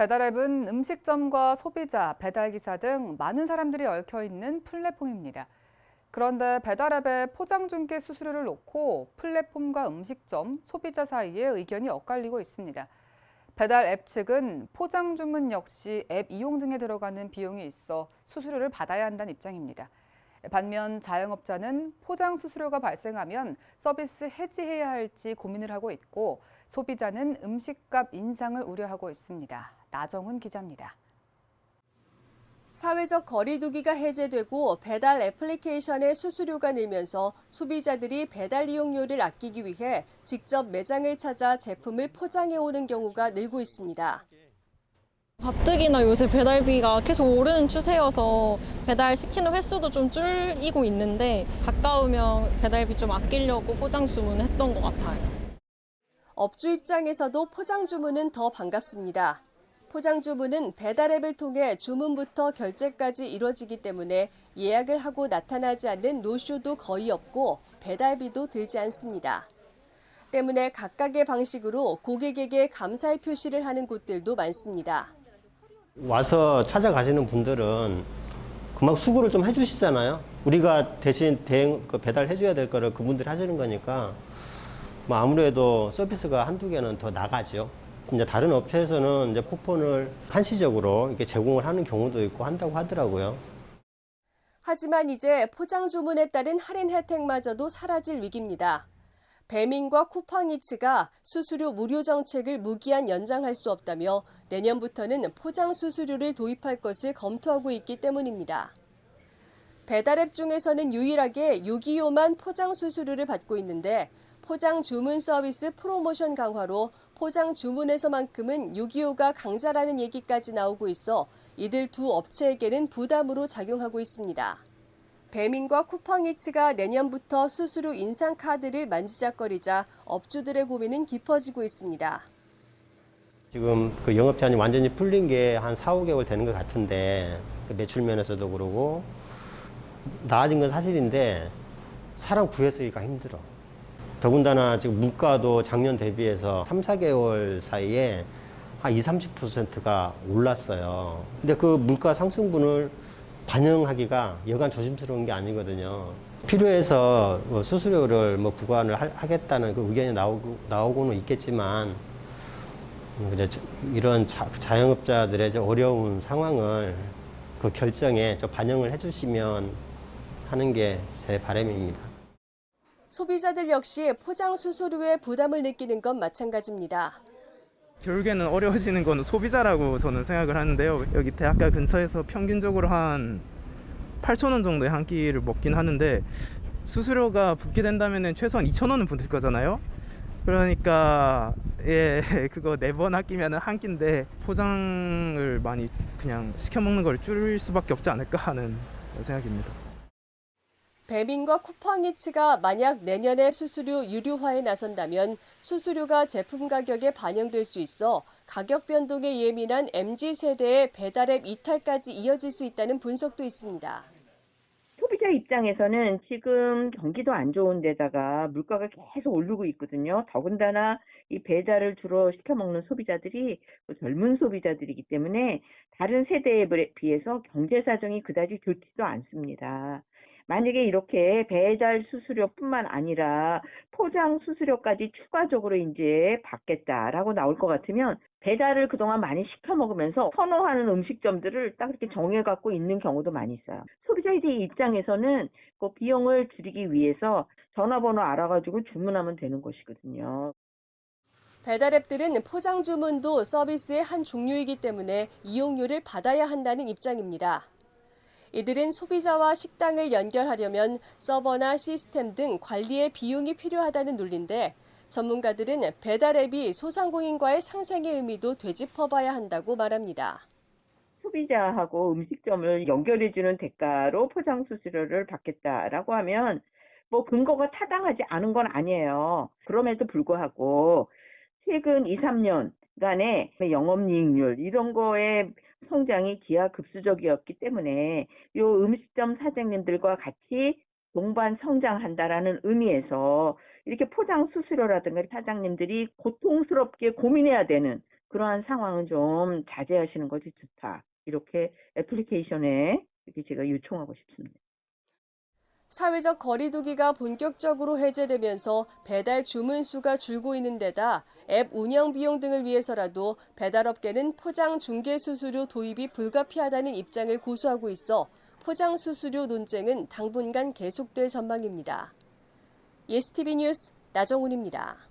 배달앱은 음식점과 소비자, 배달기사 등 많은 사람들이 얽혀 있는 플랫폼입니다. 그런데 배달앱에 포장중개 수수료를 놓고 플랫폼과 음식점, 소비자 사이에 의견이 엇갈리고 있습니다. 배달앱 측은 포장 주문 역시 앱 이용 등에 들어가는 비용이 있어 수수료를 받아야 한다는 입장입니다. 반면 자영업자는 포장 수수료가 발생하면 서비스 해지해야 할지 고민을 하고 있고 소비자는 음식값 인상을 우려하고 있습니다. 나정훈 기자입니다. 사회적 거리두기가 해제되고 배달 애플리케이션의 수수료가 늘면서 소비자들이 배달 이용료를 아끼기 위해 직접 매장을 찾아 제품을 포장해 오는 경우가 늘고 있습니다. 가뜩이나 요새 배달비가 계속 오르는 추세여서 배달시키는 횟수도 좀 줄이고 있는데 가까우면 배달비 좀 아끼려고 포장 주문을 했던 것 같아요. 업주 입장에서도 포장 주문은 더 반갑습니다. 포장 주문은 배달앱을 통해 주문부터 결제까지 이루어지기 때문에 예약을 하고 나타나지 않는 노쇼도 거의 없고 배달비도 들지 않습니다. 때문에 각각의 방식으로 고객에게 감사의 표시를 하는 곳들도 많습니다. 와서 찾아가시는 분들은 금방 수고를 좀 해주시잖아요. 우리가 대신 배달해줘야 될 거를 그분들이 하시는 거니까 뭐 아무래도 서비스가 한두 개는 더 나가죠. 이제 다른 업체에서는 이제 쿠폰을 한시적으로 이렇게 제공을 하는 경우도 있고 한다고 하더라고요. 하지만 이제 포장 주문에 따른 할인 혜택마저도 사라질 위기입니다. 배민과 쿠팡이츠가 수수료 무료 정책을 무기한 연장할 수 없다며 내년부터는 포장 수수료를 도입할 것을 검토하고 있기 때문입니다. 배달앱 중에서는 유일하게 625만 포장 수수료를 받고 있는데 포장 주문 서비스 프로모션 강화로 포장 주문에서만큼은 625가 강자라는 얘기까지 나오고 있어 이들 두 업체에게는 부담으로 작용하고 있습니다. 배민과 쿠팡이츠가 내년부터 수수료 인상 카드를 만지작거리자 업주들의 고민은 깊어지고 있습니다. 지금 그 영업 제한이 완전히 풀린 게 한 4, 5개월 되는 것 같은데 매출 면에서도 그러고 나아진 건 사실인데 사람 구해쓰기가 힘들어. 더군다나 지금 물가도 작년 대비해서 3, 4개월 사이에 한 20, 30%가 올랐어요. 근데 그 물가 상승분을 반영하기가 여간 조심스러운 게 아니거든요. 필요해서 수수료를 부과를 하겠다는 그 의견이 나오고는 있겠지만, 이런 자영업자들의 어려운 상황을 그 결정에 좀 반영을 해주시면 하는 게 제 바람입니다. 소비자들 역시 포장 수수료에 부담을 느끼는 건 마찬가지입니다. 결국에는 어려워지는 건 소비자라고 저는 생각을 하는데요. 여기 대학가 근처에서 평균적으로 한 8,000원 정도의 한 끼를 먹긴 하는데 수수료가 붙게 된다면 최소한 2,000원은 붙을 거잖아요. 그러니까 그거 4번 아끼면 한 끼인데 포장을 많이 그냥 시켜 먹는 걸 줄일 수밖에 없지 않을까 하는 생각입니다. 배민과 쿠팡이츠가 만약 내년에 수수료 유료화에 나선다면 수수료가 제품 가격에 반영될 수 있어 가격 변동에 예민한 MZ세대의 배달앱 이탈까지 이어질 수 있다는 분석도 있습니다. 소비자 입장에서는 지금 경기도 안 좋은 데다가 물가가 계속 오르고 있거든요. 더군다나 이 배달을 주로 시켜 먹는 소비자들이 젊은 소비자들이기 때문에 다른 세대에 비해서 경제 사정이 그다지 좋지도 않습니다. 만약에 이렇게 배달 수수료뿐만 아니라 포장 수수료까지 추가적으로 이제 받겠다라고 나올 것 같으면 배달을 그동안 많이 시켜 먹으면서 선호하는 음식점들을 딱 이렇게 정해 갖고 있는 경우도 많이 있어요. 소비자의 입장에서는 그 비용을 줄이기 위해서 전화번호 알아가지고 주문하면 되는 것이거든요. 배달앱들은 포장 주문도 서비스의 한 종류이기 때문에 이용료를 받아야 한다는 입장입니다. 이들은 소비자와 식당을 연결하려면 서버나 시스템 등 관리에 비용이 필요하다는 논리인데 전문가들은 배달앱이 소상공인과의 상생의 의미도 되짚어봐야 한다고 말합니다. 소비자하고 음식점을 연결해주는 대가로 포장 수수료를 받겠다라고 하면 근거가 타당하지 않은 건 아니에요. 그럼에도 불구하고 최근 2, 3년간의 영업이익률 이런 거에 성장이 기하급수적이었기 때문에 이 음식점 사장님들과 같이 동반 성장한다라는 의미에서 이렇게 포장 수수료라든가 사장님들이 고통스럽게 고민해야 되는 그러한 상황은 좀 자제하시는 것이 좋다. 이렇게 애플리케이션에 이렇게 제가 요청하고 싶습니다. 사회적 거리두기가 본격적으로 해제되면서 배달 주문 수가 줄고 있는 데다 앱 운영 비용 등을 위해서라도 배달업계는 포장 중개 수수료 도입이 불가피하다는 입장을 고수하고 있어 포장 수수료 논쟁은 당분간 계속될 전망입니다. 예스티비 뉴스 나정훈입니다.